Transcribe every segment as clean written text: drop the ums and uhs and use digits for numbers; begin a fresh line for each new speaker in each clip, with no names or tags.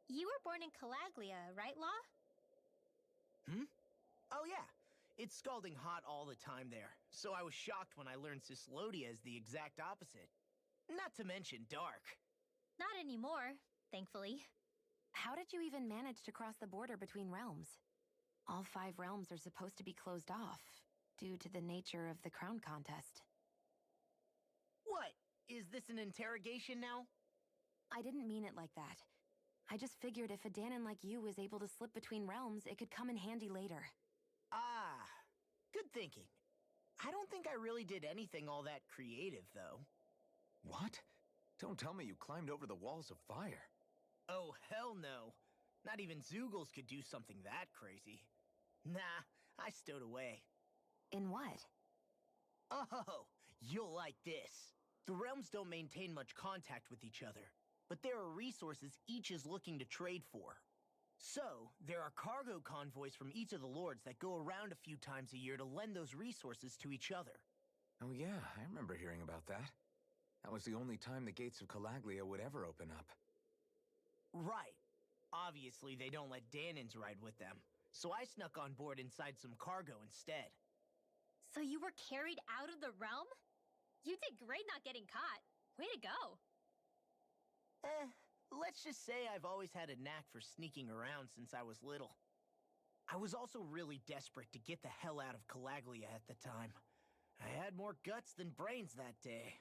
You were born in Calaglia, right, Law?
Oh yeah, it's scalding hot all the time there, so I was shocked when I learned Cislodia is the exact opposite. Not to mention dark.
Not anymore, thankfully.
How did you even manage to cross the border between realms? All 5 realms are supposed to be closed off, due to the nature of the crown contest.
What? Is this an interrogation now?
I didn't mean it like that. I just figured if a Danon like you was able to slip between realms, it could come in handy later.
Ah, good thinking. I don't think I really did anything all that creative, though.
What? Don't tell me you climbed over the walls of fire.
Oh, hell no. Not even Zoogles could do something that crazy. Nah, I stowed away.
In what?
Oh, you'll like this. The realms don't maintain much contact with each other, but there are resources each is looking to trade for. So, there are cargo convoys from each of the lords that go around a few times a year to lend those resources to each other.
Oh yeah, I remember hearing about that. That was the only time the gates of Calaglia would ever open up.
Right. Obviously, they don't let Danons ride with them, so I snuck on board inside some cargo instead.
So you were carried out of the realm? You did great not getting caught. Way to go.
Let's just say I've always had a knack for sneaking around since I was little. I was also really desperate to get the hell out of Calaglia at the time. I had more guts than brains that day.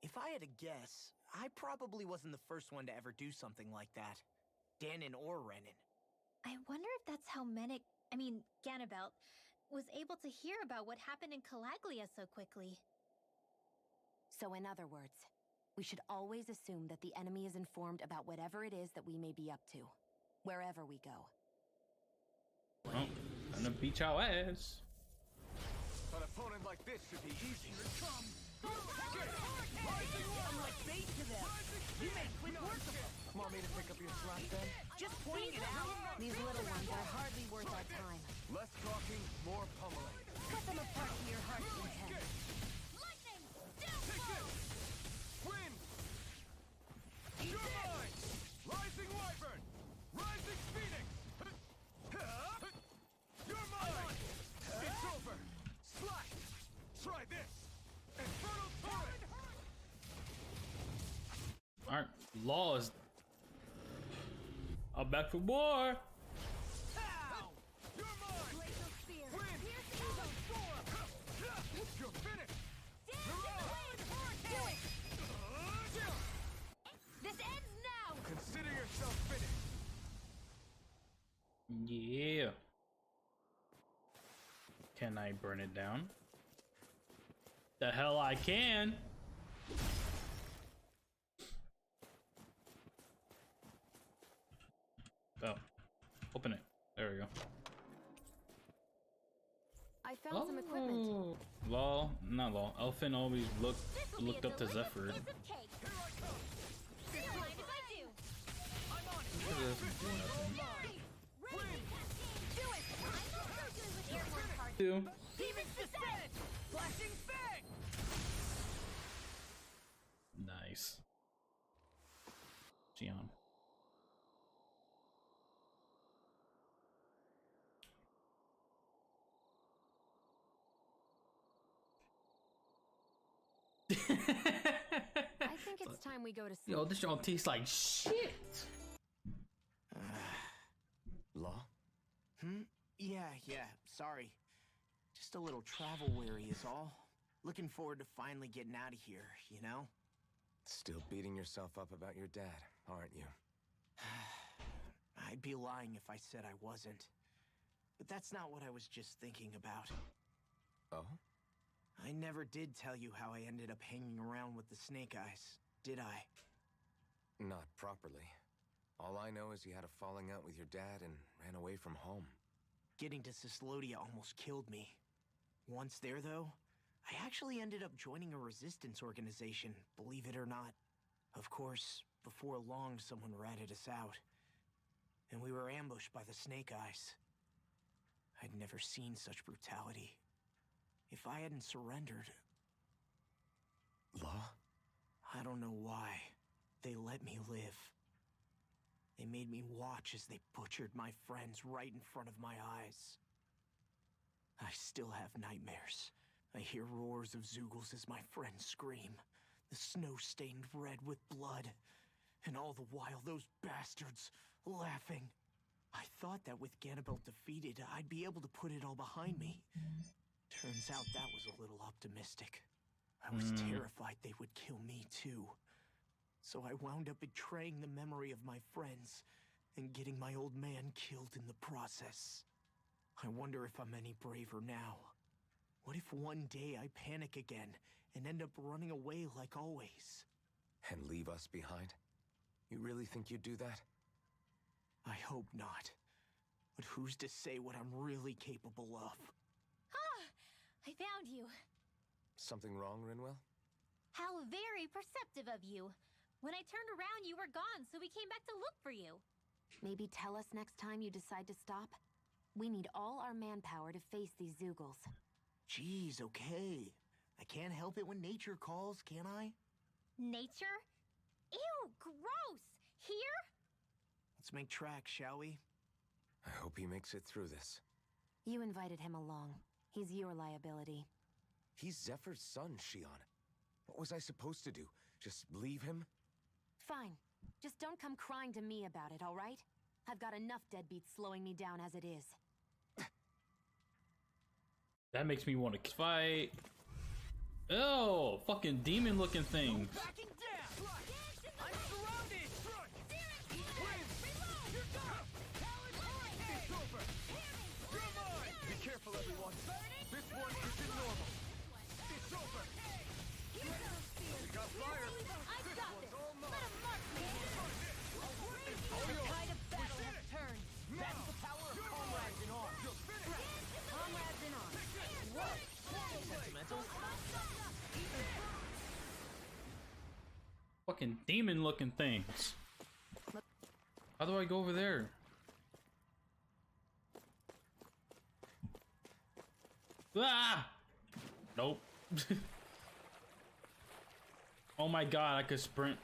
If I had to guess, I probably wasn't the first one to ever do something like that. Danon or Renan.
I wonder if that's how Ganabelt, was able to hear about what happened in Calaglia so quickly.
So in other words, we should always assume that the enemy is informed about whatever it is that we may be up to, wherever we go.
Well, I'm gonna beat y'all ass.
An opponent like this should be easy.
Here it comes! I'm like bait to them! You make quick work of them!
Want me to pick up your slack then?
Just pointing it out!
These little ones are hardly worth our time.
Less talking, more pummeling.
Cut them apart to your heart's content.
Lightning!
Take this! Wind! You're mine! Rising Wyvern! Rising Phoenix! You're mine! It's over! Slash! Try this! Infernal Torrent!
Alright, Law is... I'm back for more!
Ow! You're mine!
Glacial Spear!
Wind! You're finished!
Do it! This ends now!
Consider yourself finished!
Yeah. Can I burn it down? The hell I can! Oh. Open it. There we go.
I found some equipment.
Law, not Law. Elfin always looked up to Zephyr.
Piece of cake. Don't mind if I do. Ready? Do it! I'm also good with airborne cards.
Demon's Descent! Flashing Fang!
Nice. Gion.
I think it's time we go to sleep.
Yo, this y'all tastes like shit.
Law?
Yeah, sorry. Just a little travel weary is all. Looking forward to finally getting out of here, you know?
Still beating yourself up about your dad, aren't you?
I'd be lying if I said I wasn't. But that's not what I was just thinking about.
Oh?
I never did tell you how I ended up hanging around with the Snake Eyes, did I?
Not properly. All I know is you had a falling out with your dad and ran away from home.
Getting to Cislodia almost killed me. Once there, though, I actually ended up joining a resistance organization, believe it or not. Of course, before long, someone ratted us out. And we were ambushed by the Snake Eyes. I'd never seen such brutality. If I hadn't surrendered...
Law?
I don't know why. They let me live. They made me watch as they butchered my friends right in front of my eyes. I still have nightmares. I hear roars of Zeugles as my friends scream, the snow stained red with blood, and all the while those bastards laughing. I thought that with Ganabelt defeated, I'd be able to put it all behind me. Turns out that was a little optimistic. I was terrified they would kill me too. So I wound up betraying the memory of my friends and getting my old man killed in the process. I wonder if I'm any braver now. What if one day I panic again and end up running away like always?
And leave us behind? You really think you'd do that?
I hope not. But who's to say what I'm really capable of?
Ah! I found you.
Something wrong, Rinwell?
How very perceptive of you. When I turned around, you were gone, so we came back to look for you.
Maybe tell us next time you decide to stop? We need all our manpower to face these Zeugles.
Jeez, okay. I can't help it when nature calls, can I?
Nature? Ew, gross! Here?
Let's make tracks, shall we?
I hope he makes it through this.
You invited him along. He's your liability.
He's Zephyr's son, Shion. What was I supposed to do? Just leave him?
Fine. Just don't come crying to me about it, all right? I've got enough deadbeats slowing me down as it is.
That makes me want to fight. Oh, fucking demon looking things.
Backing down! I'm surrounded! It's over! Come on! Be careful, everyone! This one isn't normal! It's over! We got fire!
I've got this!
All
Let him mark me! The tide of battle has turned.
That's the power of comrades in arms!
Comrades in arms.
Sentimental?
Fucking demon looking things. How do I go over there? Ah! Nope. Oh my god, I could sprint.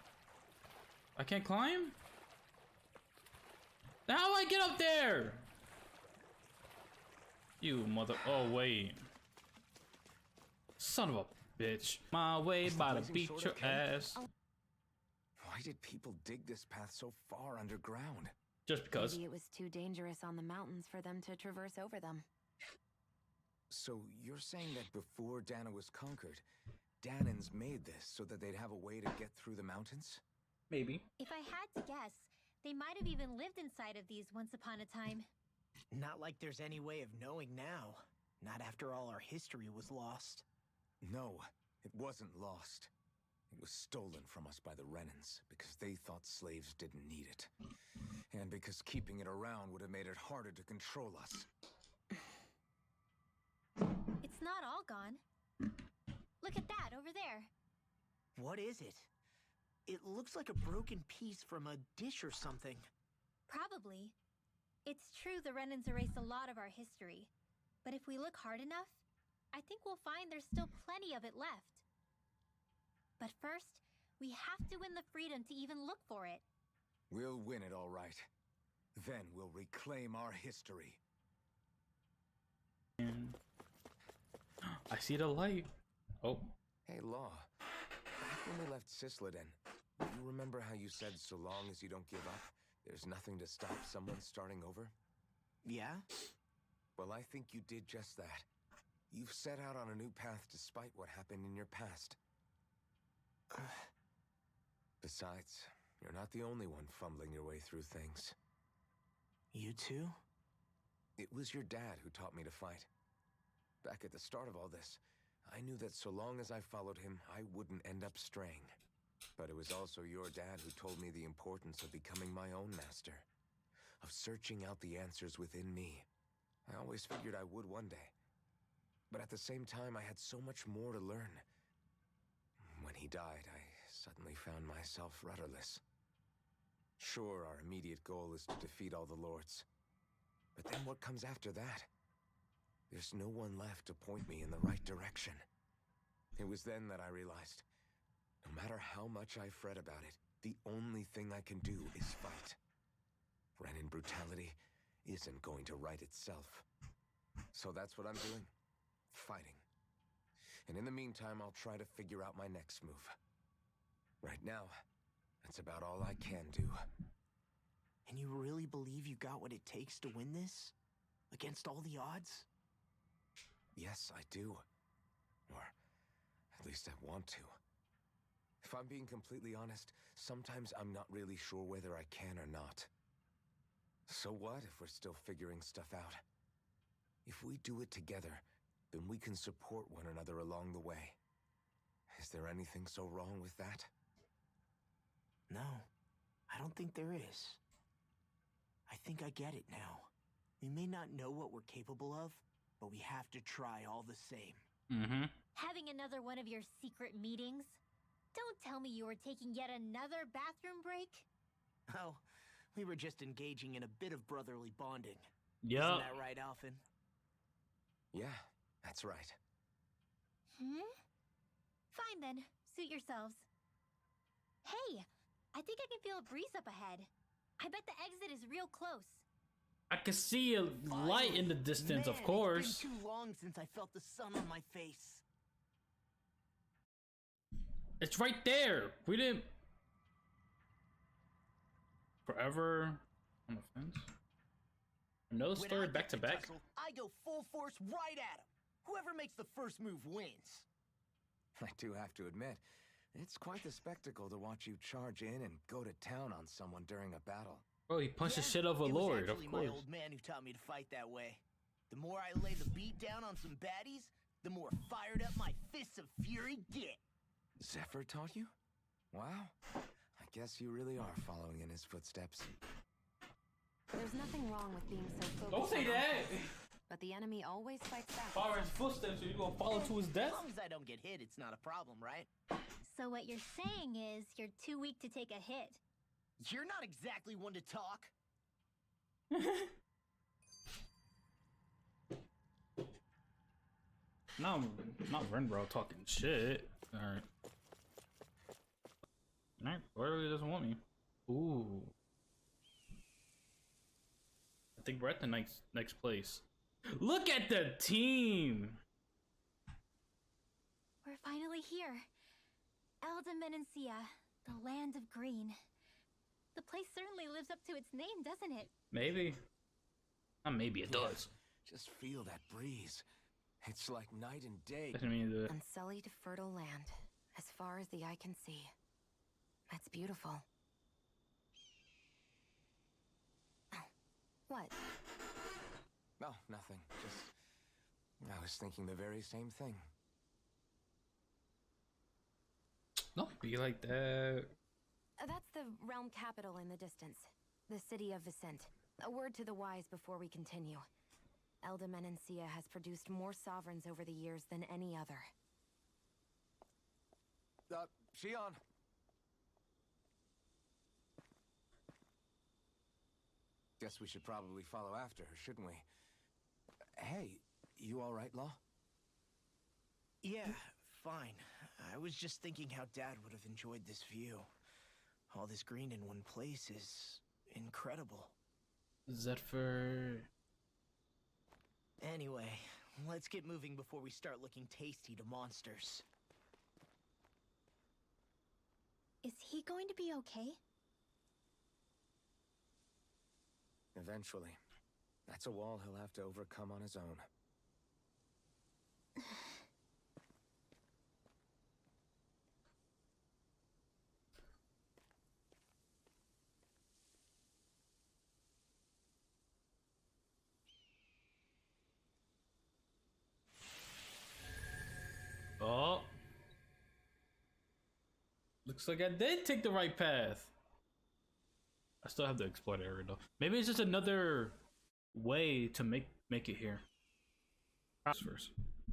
I can't climb? How do I get up there? You mother. Oh, wait. Son of a bitch. My way by to beat your ass.
Why did people dig this path so far underground?
Just because.
Maybe it was too dangerous on the mountains for them to traverse over them.
So you're saying that before Dana was conquered, Danans made this so that they'd have a way to get through the mountains?
Maybe.
If I had to guess, they might have even lived inside of these once upon a time.
Not like there's any way of knowing now. Not after all our history was lost.
No, it wasn't lost. It was stolen from us by the Renans because they thought slaves didn't need it. And because keeping it around would have made it harder to control us.
It's not all gone. Look at that over there.
What is it? It looks like a broken piece from a dish or something.
Probably. It's true the Renans erased a lot of our history. But if we look hard enough, I think we'll find there's still plenty of it left. But first, we have to win the freedom to even look for it.
We'll win it all right. Then we'll reclaim our history.
And I see the light. Oh.
Hey, Law. Back when we left Cisleden, you remember how you said so long as you don't give up, there's nothing to stop someone starting over?
Yeah?
Well, I think you did just that. You've set out on a new path despite what happened in your past. Besides, you're not the only one fumbling your way through things.
You too?
It was your dad who taught me to fight. Back at the start of all this, I knew that so long as I followed him, I wouldn't end up straying. But it was also your dad who told me the importance of becoming my own master, of searching out the answers within me. I always figured I would one day. But at the same time, I had so much more to learn. When he died, I suddenly found myself rudderless. Sure, our immediate goal is to defeat all the lords. But then what comes after that? There's no one left to point me in the right direction. It was then that I realized, no matter how much I fret about it, the only thing I can do is fight. Renin brutality isn't going to right itself. So that's what I'm doing. Fighting. And in the meantime, I'll try to figure out my next move. Right now, that's about all I can do.
And you really believe you got what it takes to win this? Against all the odds?
Yes, I do. Or at least I want to. If I'm being completely honest, sometimes I'm not really sure whether I can or not. So what if we're still figuring stuff out? If we do it together, then we can support one another along the way. Is there anything so wrong with that?
No, I don't think there is. I think I get it now. We may not know what we're capable of, but we have to try all the same.
Mm-hmm.
Having another one of your secret meetings? Don't tell me you were taking yet another bathroom break?
Oh, we were just engaging in a bit of brotherly bonding.
Yep.
Isn't that right, Alphen?
Yeah, that's right.
Fine then, suit yourselves. Hey, I think I can feel a breeze up ahead. I bet the exit is real close.
I can see a light in the distance,
Man,
of course.
It's been too long since I felt the sun on my face.
It's right there. We didn't. Forever on the fence. Another
When
story
I
back
get
to back.
tussle, I go full force right at him. Whoever makes the first move wins.
I do have to admit, it's quite the spectacle to watch you charge in and go to town on someone during a battle.
Bro, he punched the
Yeah,
shit out of a
it was
lord, of
actually my
course.
old man who taught me to fight that way. The more I lay the beat down on some baddies, the more fired up my fists of fury get.
Zephyr taught you? Wow. I guess you really are following in his footsteps.
There's nothing wrong with being so focused.
Don't say
on
that.
offense, but the enemy always fights back.
Follow his footsteps, so you gonna follow to his death?
As long as I don't get hit, it's not a problem, right?
So what you're saying is you're too weak to take a hit.
You're not exactly one to talk.
No, not Renbro talking shit. Alright. Alright, whatever he doesn't want me. Ooh. I think we're at the next place. Look at the team!
We're finally here. Elde Menancia, the land of green. The place certainly lives up to its name, doesn't it?
Maybe. Maybe it does.
Just feel that breeze. It's like night and day.
I mean,
Unsullied, fertile land, as far as the eye can see. That's beautiful. Oh, what?
Oh, nothing. Just... I was thinking the very same thing.
don't be like that.
That's the realm capital in the distance. The city of Vicent. A word to the wise before we continue. Elde Menancia has produced more sovereigns over the years than any other.
Shion! Guess we should probably follow after her, shouldn't we? Hey, you alright, Law?
Yeah, fine. I was just thinking how Dad would have enjoyed this view. All this green in one place is incredible.
Zephyr.
Anyway, let's get moving before we start looking tasty to monsters.
Is he going to be okay?
Eventually. That's a wall he'll have to overcome on his own.
Oh. Looks like I did take the right path. I still have to explore the area though. Maybe it's just another way to make it here. First.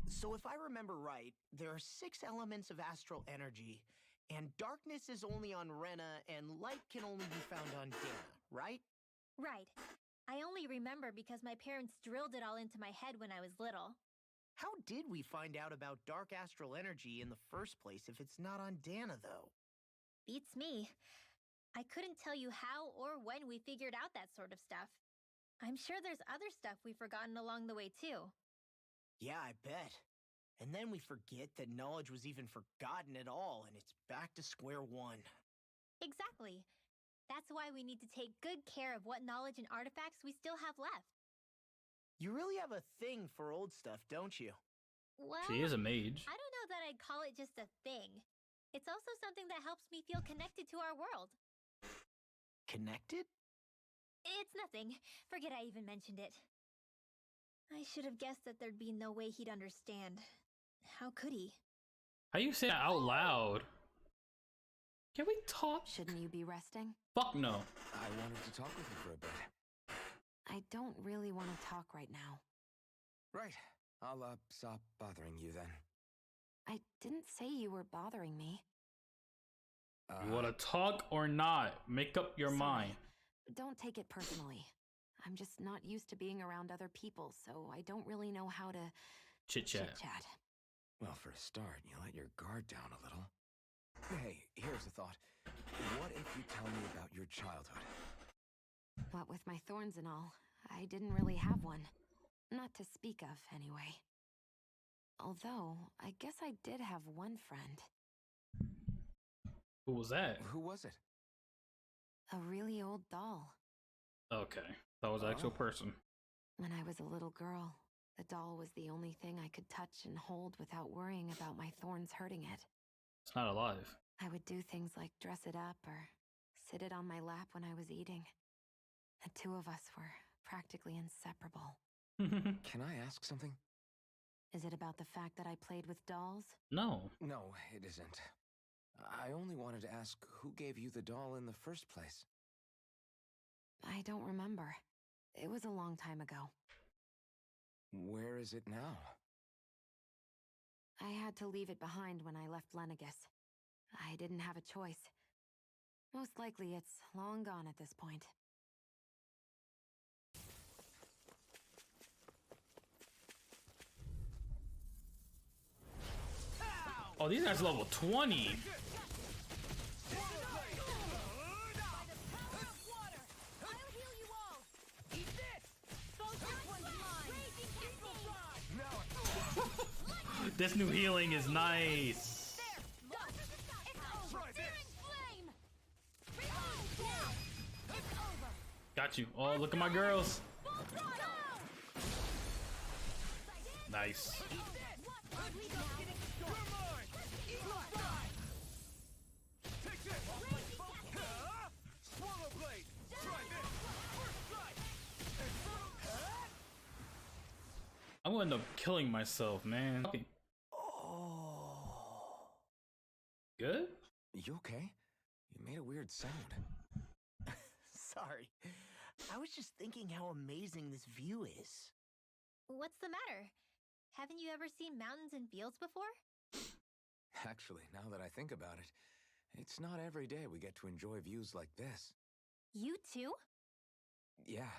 So if I remember right, there are 6 elements of astral energy, and darkness is only on Rena, and light can only be found on Dana, right?
Right. I only remember because my parents drilled it all into my head when I was little.
How did we find out about dark astral energy in the first place if it's not on Dana, though?
Beats me. I couldn't tell you how or when we figured out that sort of stuff. I'm sure there's other stuff we've forgotten along the way, too.
Yeah, I bet. And then we forget that knowledge was even forgotten at all, and it's back to square one.
Exactly. That's why we need to take good care of what knowledge and artifacts we still have left.
You really have a thing for old stuff, don't you?
Well,
She is a mage.
I don't know that I'd call it just a thing. It's also something that helps me feel connected to our world.
Connected?
It's nothing. Forget I even mentioned it. I should have guessed that there'd be no way he'd understand. How could he?
How you say that out loud? Can we talk?
Shouldn't you be resting?
Fuck no.
I wanted to talk with you for a bit.
I don't really want to talk right now.
Right. I'll, stop bothering you then.
I didn't say you were bothering me.
You want to talk or not? Make up your
Sorry.
mind.
Don't take it personally. I'm just not used to being around other people, so I don't really know how to
Chit chat.
chit-chat.
Well, for a start, you let your guard down a little. Hey, here's a thought. What if you tell me about your childhood?
What with my thorns and all, I didn't really have one. Not to speak of, anyway. Although, I guess I did have one friend.
Who was that?
Who was it?
A really old doll.
Okay, that was an actual person.
When I was a little girl, the doll was the only thing I could touch and hold without worrying about my thorns hurting it.
It's not alive.
I would do things like dress it up or sit it on my lap when I was eating. The two of us were practically inseparable.
Can I ask something?
Is it about the fact that I played with dolls?
No.
No, it isn't. I only wanted to ask who gave you the doll in the first place.
I don't remember. It was a long time ago.
Where is it now?
I had to leave it behind when I left Lenegus. I didn't have a choice. Most likely it's long gone at this point.
Oh, these guys are level 20. This new healing is nice. Got you. Oh, look at my girls. Nice. I'm gonna end up killing myself, man. Okay.
Oh.
Good?
You okay? You made a weird sound.
Sorry. I was just thinking how amazing this view is.
What's the matter? Haven't you ever seen mountains and fields before?
Actually, now that I think about it, it's not every day we get to enjoy views like this.
You too?
Yeah.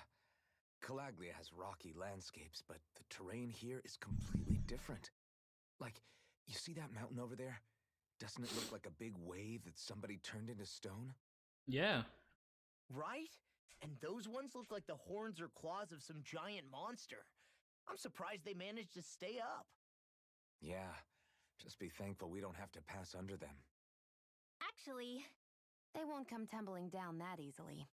Calaglia has rocky landscapes, but the terrain here is completely different. Like, you see that mountain over there? Doesn't it look like a big wave that somebody turned into stone?
Yeah.
Right? And those ones look like the horns or claws of some giant monster. I'm surprised they managed to stay up.
Yeah. Just be thankful we don't have to pass under them.
Actually,
They won't come tumbling down that easily.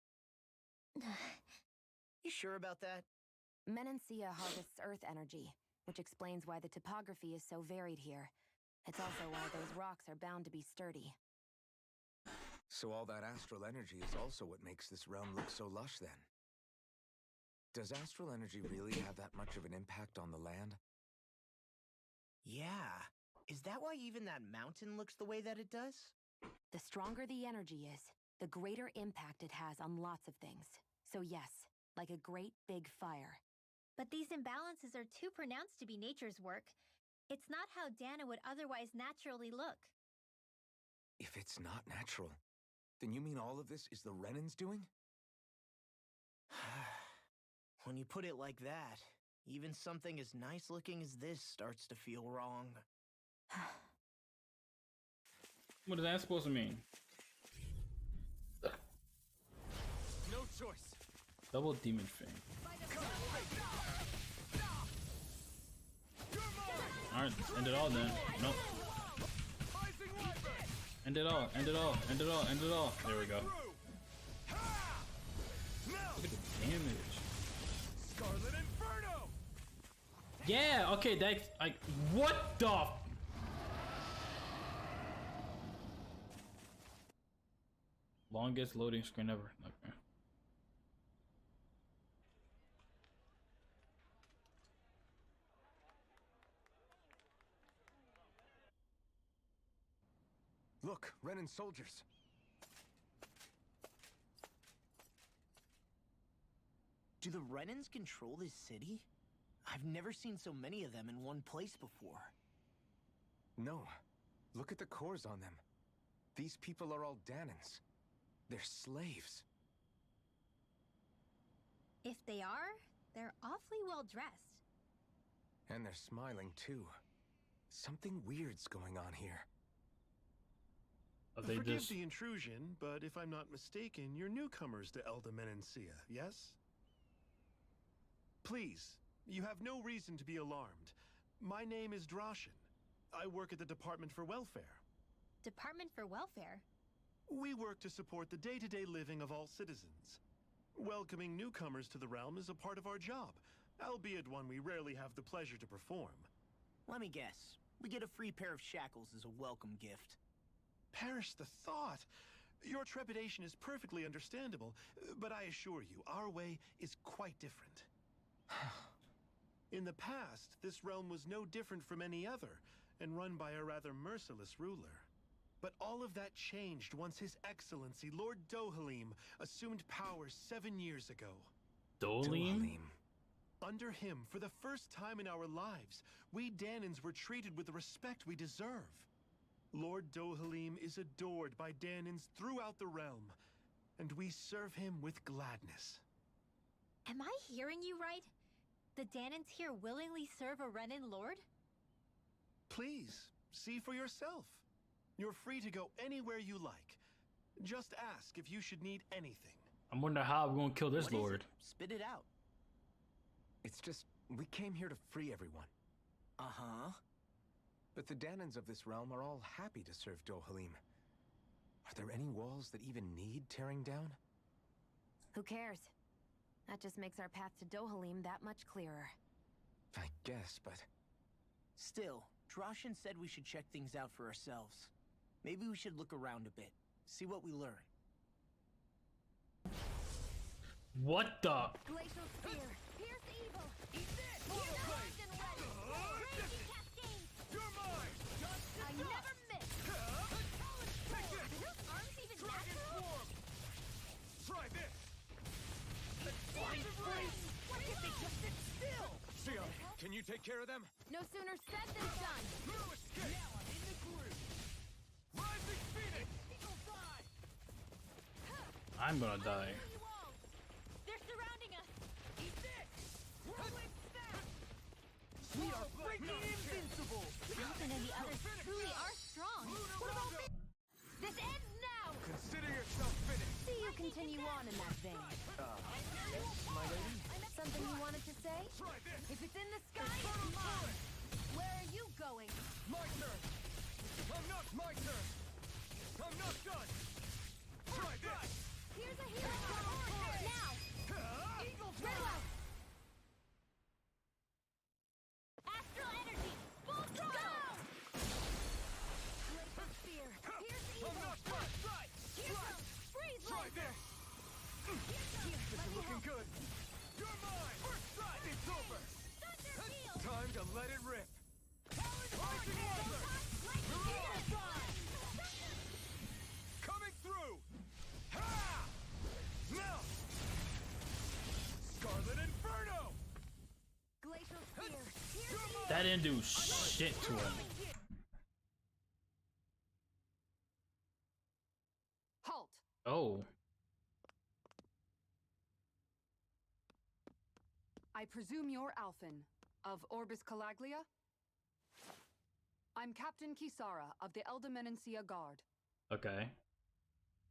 You sure about that?
Menancia harvests earth energy, which explains why the topography is so varied here. It's also why those rocks are bound to be sturdy.
So all that astral energy is also what makes this realm look so lush then. Does astral energy really have that much of an impact on the land?
Yeah. Is that why even that mountain looks the way that it does?
The stronger the energy is, the greater impact it has on lots of things. So yes, like a great big fire.
but these imbalances are too pronounced to be nature's work. It's not how Dana would otherwise naturally look.
If it's not natural, then you mean all of this is the Renans doing?
When you put it like that, even something as nice looking as this starts to feel wrong.
What is that supposed to mean? Double demon fang. Alright, end it all then. Nope. End it all, end it all, end it all, end it all. There we go. Look at the damage.
Scarlet Inferno!
Yeah, okay, that's like, what the? Longest loading screen ever. Okay.
Look, Renan soldiers.
Do the Renans control this city? I've never seen so many of them in one place before.
No. Look at the cores on them. These people are all Danans. They're slaves.
If they are, they're awfully well dressed.
And they're smiling too. Something weird's going on here.
Are they
Forgive
just
the intrusion, but if I'm not mistaken, you're newcomers to Elde Menancia, yes? Please, you have no reason to be alarmed. My name is Droshin. I work at the Department for Welfare.
Department for Welfare?
We work to support the day-to-day living of all citizens. Welcoming newcomers to the realm is a part of our job, albeit one we rarely have the pleasure to perform.
Let me guess. We get a free pair of shackles as a welcome gift.
Perish the thought! Your trepidation is perfectly understandable, but I assure you, our way is quite different. In the past, this realm was no different from any other, and run by a rather merciless ruler. But all of that changed once His Excellency, Lord Dohalim, assumed power 7 years ago.
Dohalim?
Under him, for the first time in our lives, we Danans were treated with the respect we deserve. Lord Dohalim is adored by Danans throughout the realm, and we serve him with gladness.
Am I hearing you right? The Danans here willingly serve a Renan lord?
Please, see for yourself. You're free to go anywhere you like. Just ask if you should need anything.
I'm wondering how we're gonna kill this
What is
lord.
it? Spit it out.
It's just, we came here to free everyone.
Uh-huh.
But the Danans of this realm are all happy to serve Dohalim. Are there any walls that even need tearing down?
Who cares? That just makes our path to Dohalim that much clearer.
I guess, but...
Still, Droshin said we should check things out for ourselves. Maybe we should look around a bit, see what we learn.
What the?
Glacial Spear! Pierce evil!
Eat this!
Raging Cascade!
You're mine!
I never miss! Are those arms even natural?
Try this!
What if they just sit still?
Sion, can you take care of them?
No sooner said than done!
No escape! Now I'm in the groove! Rising Phoenix! Eagle fly!
I'm gonna die.
They're surrounding us!
Eat this! Whirling snap! We are freaking invincible!
Jonathan and the others truly are strong. What about me? This ends now!
Consider yourself finished!
See you continue on in that vein.
Yes, my lady?
Something you wanted to say?
Try this!
If it's in the sky, it's mine! Where are you going?
My turn! I'm not my turn! I'm not done! Try this!
Here's a hero! Now!
Eagle
Riddle
fly!
out!
Astral energy! Full throttle!
Glacial Spear! Here's
I'm
evil!
not done! Try!
Freeze
Try
laser!
this!
Here,
This
let
is
me
looking
help.
good! You're mine! First strike! It's over!
Thunder field!
Time to let it rip! Rising
Lightning!
Laser! Coming through! Ha! Now! Scarlet Inferno!
Glacial Spear! Here's
That didn't do shit to him.
halt!
Oh.
I presume you're Alphen, of Orbis Calaglia? I'm Captain Kisara of the Elde Menancia Guard.
Okay.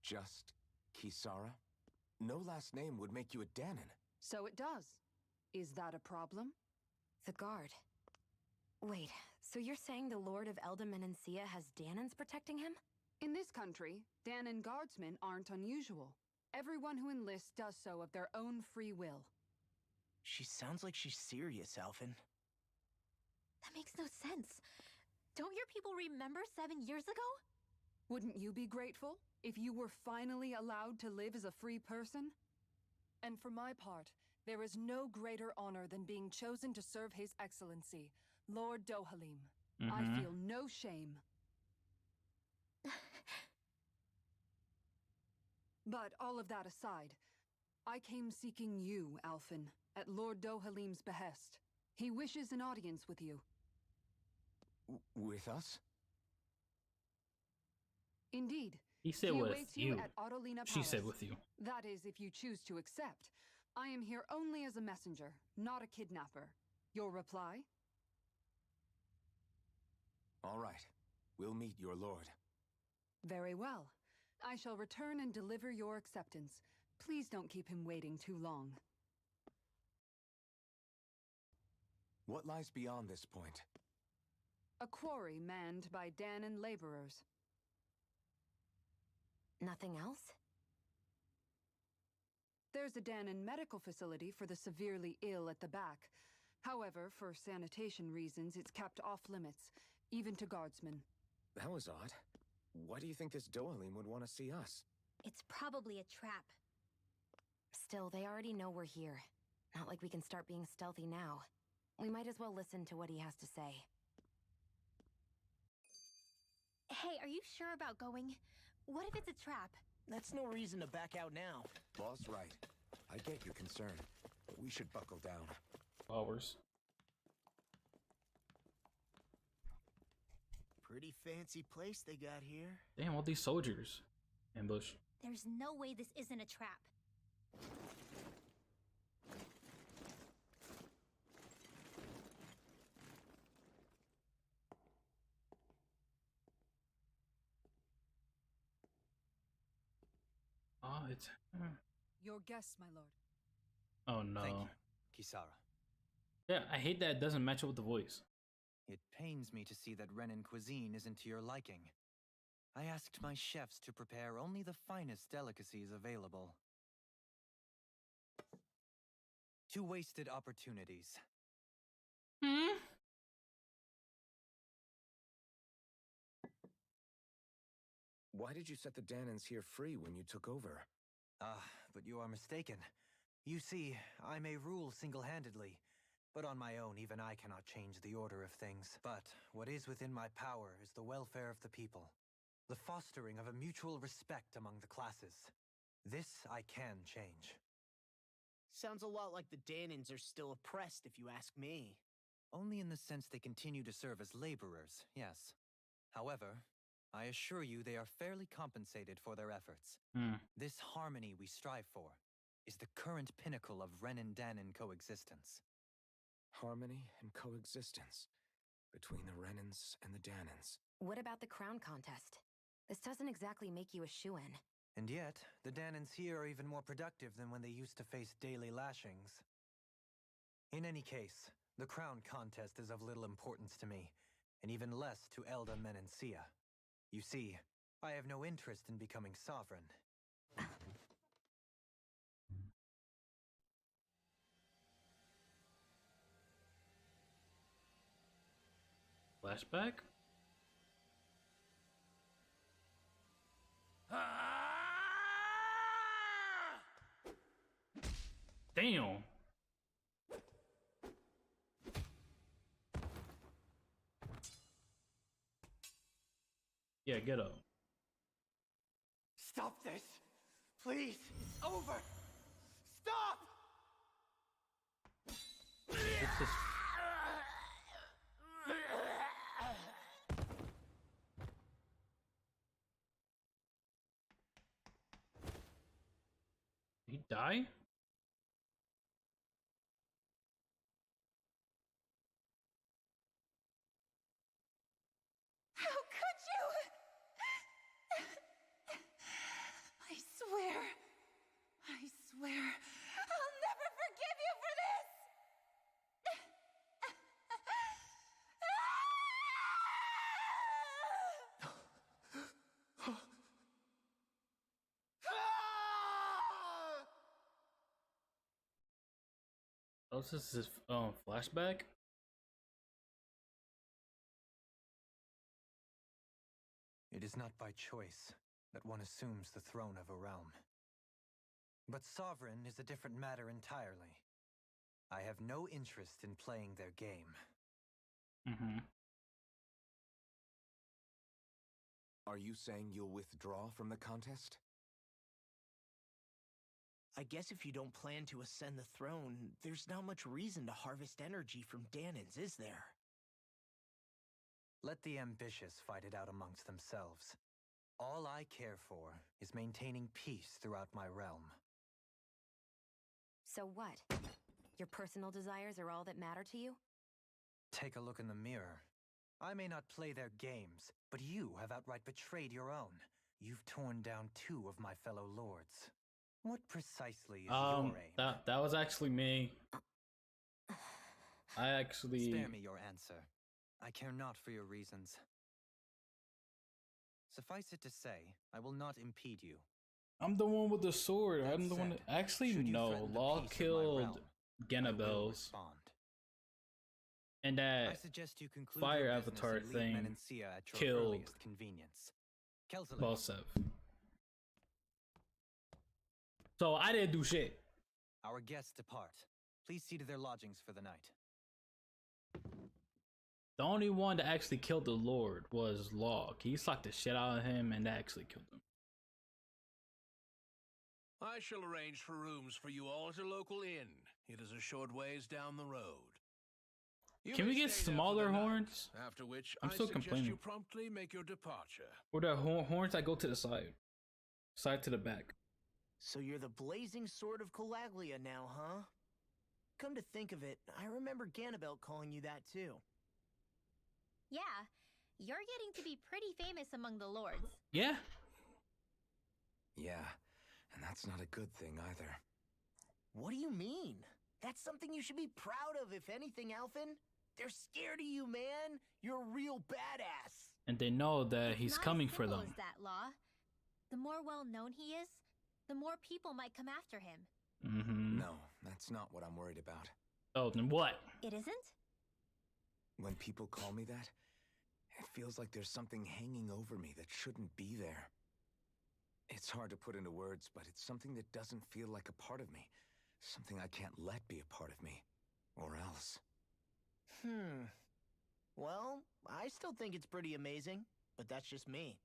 Just Kisara? no last name would make you a Danon.
So it does. Is that a problem?
The guard. Wait, so you're saying the Lord of Elde Menancia has Danons protecting him?
In this country, Danon guardsmen aren't unusual. Everyone who enlists does so of their own free will.
She sounds like she's serious, Alphen.
That makes no sense. Don't your people remember 7 years ago?
Wouldn't you be grateful if you were finally allowed to live as a free person?
And for my part, there is no greater honor than being chosen to serve His Excellency, Lord Dohalim.
I feel no shame. But all of that aside, I came seeking you, Alphen, at Lord Dohalim's behest. He wishes an audience with you.
With us?
Indeed.
He said
He
with
awaits
you.
at Autolina
She said
Palace.
with you.
That is, if you choose to accept. I am here only as a messenger, not a kidnapper. Your reply?
All right. We'll meet your lord.
Very well. I shall return and deliver your acceptance. Please don't keep him waiting too long.
What lies beyond this point?
A quarry manned by Danon laborers.
Nothing else?
There's a Danon medical facility for the severely ill at the back. However, for sanitation reasons, it's kept off limits, even to guardsmen.
That was odd. Why do you think this Dohalim would want to see us?
It's probably a trap.
Still, they already know we're here. Not like we can start being stealthy now. We might as well listen to what he has to say.
Hey, are you sure about going? What if it's a trap?
That's no reason to back out now.
Law's right. I get your concern, but we should buckle down.
Flowers.
Pretty fancy place they got here.
Damn, all these soldiers. Ambush.
There's no way this isn't a trap.
Oh, it's...
Your guests, my lord.
Oh, no.
Thank you, Kisara.
Yeah, I hate that it doesn't match up with the voice.
It pains me to see that Renan cuisine isn't to your liking. I asked my chefs to prepare only the finest delicacies available. 2 wasted opportunities.
Why did you set the Danons here free when you took over?
But you are mistaken. You see, I may rule single-handedly, but on my own, even I cannot change the order of things. But what is within my power is the welfare of the people, the fostering of a mutual respect among the classes. This I can change.
Sounds a lot like the Danons are still oppressed, if you ask me.
Only in the sense they continue to serve as laborers, yes. However, I assure you they are fairly compensated for their efforts. This harmony we strive for is the current pinnacle of Renan-Danon coexistence.
Harmony and coexistence between the Renans and the Danons.
What about the crown contest? This doesn't exactly make you a shoo-in.
And yet, the Danons here are even more productive than when they used to face daily lashings. In any case, the crown contest is of little importance to me, and even less to Elde Menancia. You see, I have no interest in becoming sovereign.
Flashback? Damn. Yeah, get up.
Stop this! Please! It's over! Stop!
What's this? Did he die?
How could you? I swear. I
Oh, this is flashback.
It is not by choice that one assumes the throne of a realm. But sovereign is a different matter entirely. I have no interest in playing their game.
Mm-hmm.
Are you saying you'll withdraw from the contest?
I guess if you don't plan to ascend the throne, there's not much reason to harvest energy from Danans, is there?
Let the ambitious fight it out amongst themselves. All I care for is maintaining peace throughout my realm.
So what? Your personal desires are all that matter to you?
Take a look in the mirror. I may not play their games, but you have outright betrayed your own. You've torn down 2 of my fellow lords. What precisely is your aim?
That was actually me. I actually...
Spare me your answer. I care not for your reasons. Suffice it to say, I will not impede you.
I'm the one with the sword.
That
I'm the one
said,
that... Actually,
should you
no.
threaten the
Law
peace of my
killed
realm, I will
Ganabels.
respond.
And
I
that
suggest you conclude
fire
your
avatar
business and leave
thing
Menancia at your
killed
earliest convenience. Kelzalek,
Balsev. So I didn't do shit.
our guests depart. Please see to their lodgings for the night.
The only one that actually killed the Lord was Locke. He slapped the shit out of him and that actually killed him.
I shall arrange for rooms for you all at a local inn. It is a short ways down the road. You
Can
may
we get
stay there for
smaller
the night,
horns?
after which
I'm
I
still
suggest
complaining.
you promptly make your departure.
Or the horns that go to the side. Side to the back.
So you're the blazing sword of Calaglia now, huh? Come to think of it, I remember Ganabelt calling you that too.
Yeah, you're getting to be pretty famous among the lords.
Yeah.
Yeah, and that's not a good thing either.
What do you mean? That's something you should be proud of, if anything, Alphen. They're scared of you, man. You're a real badass.
And they know that
It's
he's
not
coming
as
for
simple
them.
as that, Law. The more well-known he is, the more people might come after him.
Mm-hmm.
No, that's not what I'm worried about.
Oh, then what?
It isn't?
When people call me that, it feels like there's something hanging over me that shouldn't be there. It's hard to put into words, but it's something that doesn't feel like a part of me. Something I can't let be a part of me. Or else.
Well, I still think it's pretty amazing, but that's just me.